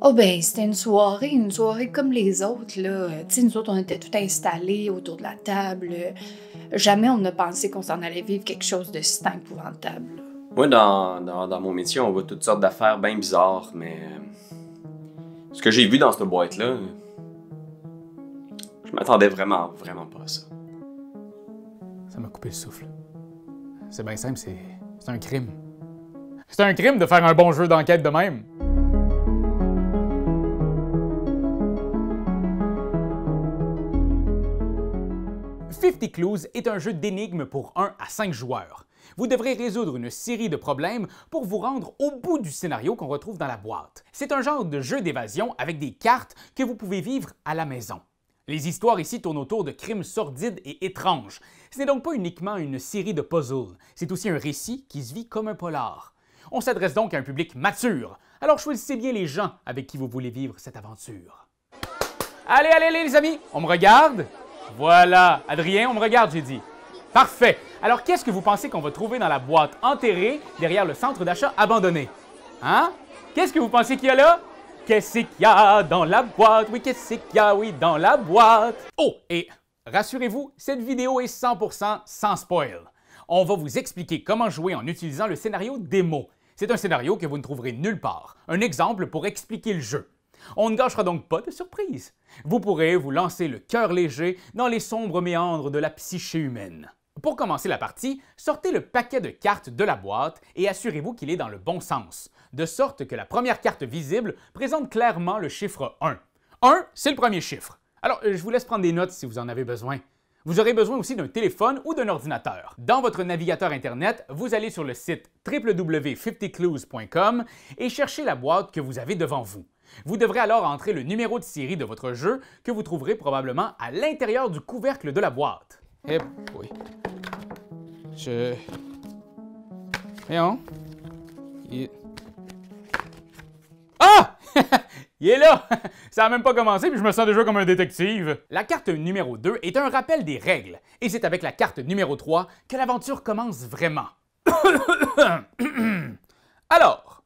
Oh ben, c'était une soirée comme les autres, là. Tu sais, nous autres, on était tout installés autour de la table. Jamais on n'a pensé qu'on s'en allait vivre quelque chose de si épouvantable, là. Moi, dans mon métier, on voit toutes sortes d'affaires bien bizarres, mais ce que j'ai vu dans cette boîte-là, je m'attendais vraiment pas à ça. Ça m'a coupé le souffle. C'est bien simple, c'est un crime. C'est un crime de faire un bon jeu d'enquête de même. Fifty Clues est un jeu d'énigmes pour 1 à 5 joueurs. Vous devrez résoudre une série de problèmes pour vous rendre au bout du scénario qu'on retrouve dans la boîte. C'est un genre de jeu d'évasion avec des cartes que vous pouvez vivre à la maison. Les histoires ici tournent autour de crimes sordides et étranges. Ce n'est donc pas uniquement une série de puzzles, c'est aussi un récit qui se vit comme un polar. On s'adresse donc à un public mature, alors choisissez bien les gens avec qui vous voulez vivre cette aventure. Allez, les amis, on me regarde? Voilà, Adrien, on me regarde, j'ai dit. Parfait. Alors, qu'est-ce que vous pensez qu'on va trouver dans la boîte enterrée derrière le centre d'achat abandonné? Hein? Qu'est-ce que vous pensez qu'il y a là? Qu'est-ce qu'il y a dans la boîte? Oui, qu'est-ce qu'il y a, oui, dans la boîte? Oh, et rassurez-vous, cette vidéo est 100% sans spoil. On va vous expliquer comment jouer en utilisant le scénario démo. C'est un scénario que vous ne trouverez nulle part. Un exemple pour expliquer le jeu. On ne gâchera donc pas de surprise. Vous pourrez vous lancer le cœur léger dans les sombres méandres de la psyché humaine. Pour commencer la partie, sortez le paquet de cartes de la boîte et assurez-vous qu'il est dans le bon sens, de sorte que la première carte visible présente clairement le chiffre 1. 1, c'est le premier chiffre. Alors, je vous laisse prendre des notes si vous en avez besoin. Vous aurez besoin aussi d'un téléphone ou d'un ordinateur. Dans votre navigateur Internet, vous allez sur le site www.50clues.com et cherchez la boîte que vous avez devant vous. Vous devrez alors entrer le numéro de série de votre jeu que vous trouverez probablement à l'intérieur du couvercle de la boîte. Eh oui. Voyons. Ah! Il est là! Ça n'a même pas commencé puis je me sens déjà comme un détective. La carte numéro 2 est un rappel des règles et c'est avec la carte numéro 3 que l'aventure commence vraiment. Alors,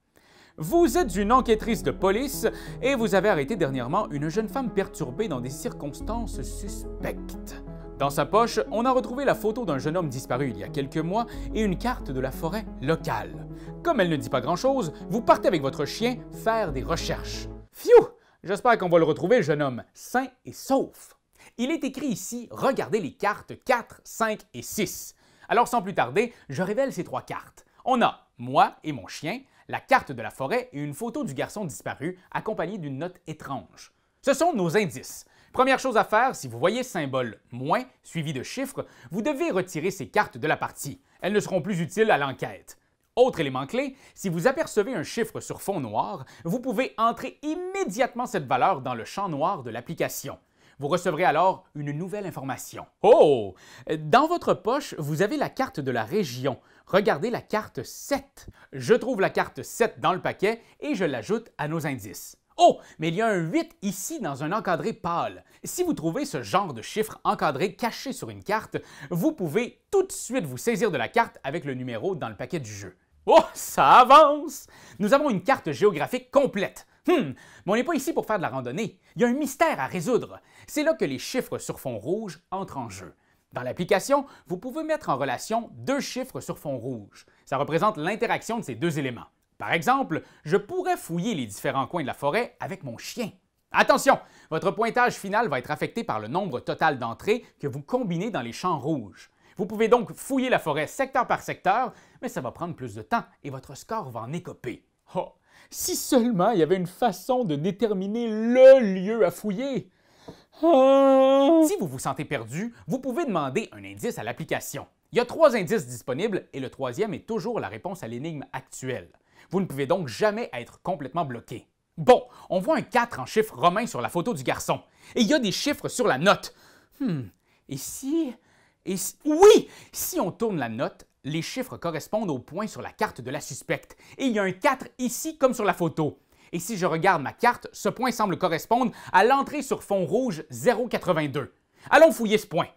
vous êtes une enquêtrice de police et vous avez arrêté dernièrement une jeune femme perturbée dans des circonstances suspectes. Dans sa poche, on a retrouvé la photo d'un jeune homme disparu il y a quelques mois et une carte de la forêt locale. Comme elle ne dit pas grand-chose, vous partez avec votre chien faire des recherches. Phew! J'espère qu'on va le retrouver, le jeune homme, sain et sauf. Il est écrit ici « Regardez les cartes 4, 5 et 6 ». Alors sans plus tarder, je révèle ces 3 cartes. On a moi et mon chien, la carte de la forêt et une photo du garçon disparu accompagnée d'une note étrange. Ce sont nos indices. Première chose à faire, si vous voyez ce symbole « moins » suivi de chiffres, vous devez retirer ces cartes de la partie. Elles ne seront plus utiles à l'enquête. Autre élément clé, si vous apercevez un chiffre sur fond noir, vous pouvez entrer immédiatement cette valeur dans le champ noir de l'application. Vous recevrez alors une nouvelle information. Oh! Dans votre poche, vous avez la carte de la région. Regardez la carte 7. Je trouve la carte 7 dans le paquet et je l'ajoute à nos indices. Oh, mais il y a un 8 ici dans un encadré pâle. Si vous trouvez ce genre de chiffre encadré caché sur une carte, vous pouvez tout de suite vous saisir de la carte avec le numéro dans le paquet du jeu. Oh, ça avance! Nous avons une carte géographique complète. Mais on n'est pas ici pour faire de la randonnée. Il y a un mystère à résoudre. C'est là que les chiffres sur fond rouge entrent en jeu. Dans l'application, vous pouvez mettre en relation 2 chiffres sur fond rouge. Ça représente l'interaction de ces 2 éléments. Par exemple, je pourrais fouiller les différents coins de la forêt avec mon chien. Attention, votre pointage final va être affecté par le nombre total d'entrées que vous combinez dans les champs rouges. Vous pouvez donc fouiller la forêt secteur par secteur, mais ça va prendre plus de temps et votre score va en écoper. Oh, si seulement il y avait une façon de déterminer le lieu à fouiller! Oh. Si vous vous sentez perdu, vous pouvez demander un indice à l'application. Il y a 3 indices disponibles et le 3e est toujours la réponse à l'énigme actuelle. Vous ne pouvez donc jamais être complètement bloqué. Bon, on voit un 4 en chiffres romains sur la photo du garçon. Et il y a des chiffres sur la note. Et si... Oui! Si on tourne la note, les chiffres correspondent aux points sur la carte de la suspecte. Et il y a un 4 ici comme sur la photo. Et si je regarde ma carte, ce point semble correspondre à l'entrée sur fond rouge 0,82. Allons fouiller ce point.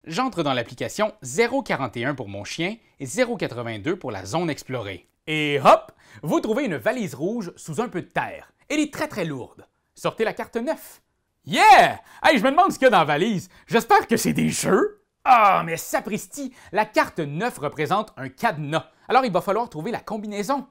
J'entre dans l'application 0,41 pour mon chien et 0,82 pour la zone explorée. Et hop, vous trouvez une valise rouge sous un peu de terre. Elle est très très lourde. Sortez la carte 9. Yeah! Hey, je me demande ce qu'il y a dans la valise. J'espère que c'est des jeux. Ah, mais sapristi, la carte 9 représente un cadenas. Alors il va falloir trouver la combinaison.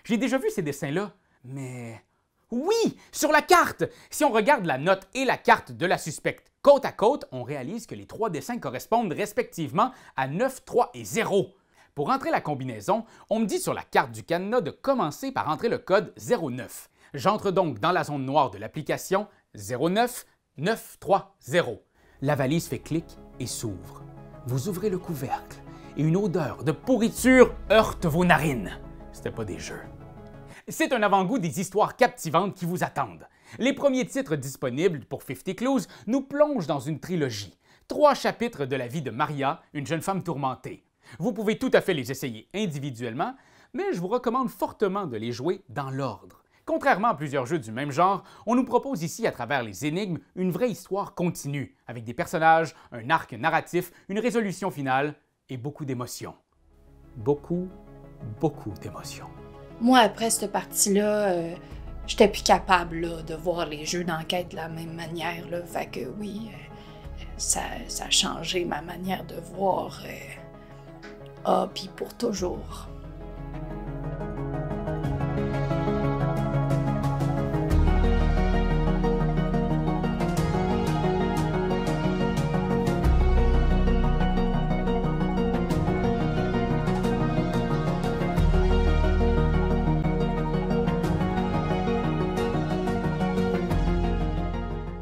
J'ai déjà vu ces dessins-là, mais... Oui, sur la carte! Si on regarde la note et la carte de la suspecte côte à côte, on réalise que les 3 dessins correspondent respectivement à 9, 3 et 0. Pour entrer la combinaison, on me dit sur la carte du cadenas de commencer par entrer le code 09. J'entre donc dans la zone noire de l'application 09 930. La valise fait clic et s'ouvre. Vous ouvrez le couvercle et une odeur de pourriture heurte vos narines. C'était pas des jeux. C'est un avant-goût des histoires captivantes qui vous attendent. Les premiers titres disponibles pour 50 Clues nous plongent dans une trilogie. 3 chapitres de la vie de Maria, une jeune femme tourmentée. Vous pouvez tout à fait les essayer individuellement, mais je vous recommande fortement de les jouer dans l'ordre. Contrairement à plusieurs jeux du même genre, on nous propose ici, à travers les énigmes, une vraie histoire continue, avec des personnages, un arc narratif, une résolution finale et beaucoup d'émotions. Beaucoup d'émotions. Moi, après cette partie-là, j'étais plus capable là, de voir les jeux d'enquête de la même manière. Là. Fait que oui, ça a changé ma manière de voir. Puis pour toujours.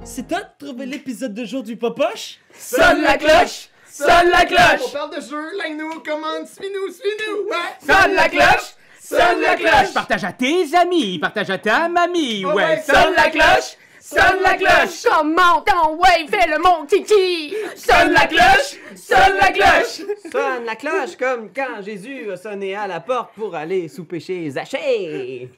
C'est toi de trouver l'épisode de jour du Popoche? Sonne la cloche! Sonne la cloche! On parle de jeu, like-nous, commande, suis-nous, ouais! Sonne la cloche! Sonne la cloche! Partage à tes amis, partage à ta mamie, Oh ouais, sonne la cloche! Sonne la cloche! Comment ton ouais, fais le mon kiki! Sonne la cloche! Sonne la cloche! Sonne la cloche comme quand Jésus a sonné à la porte pour aller souper chez Zachée.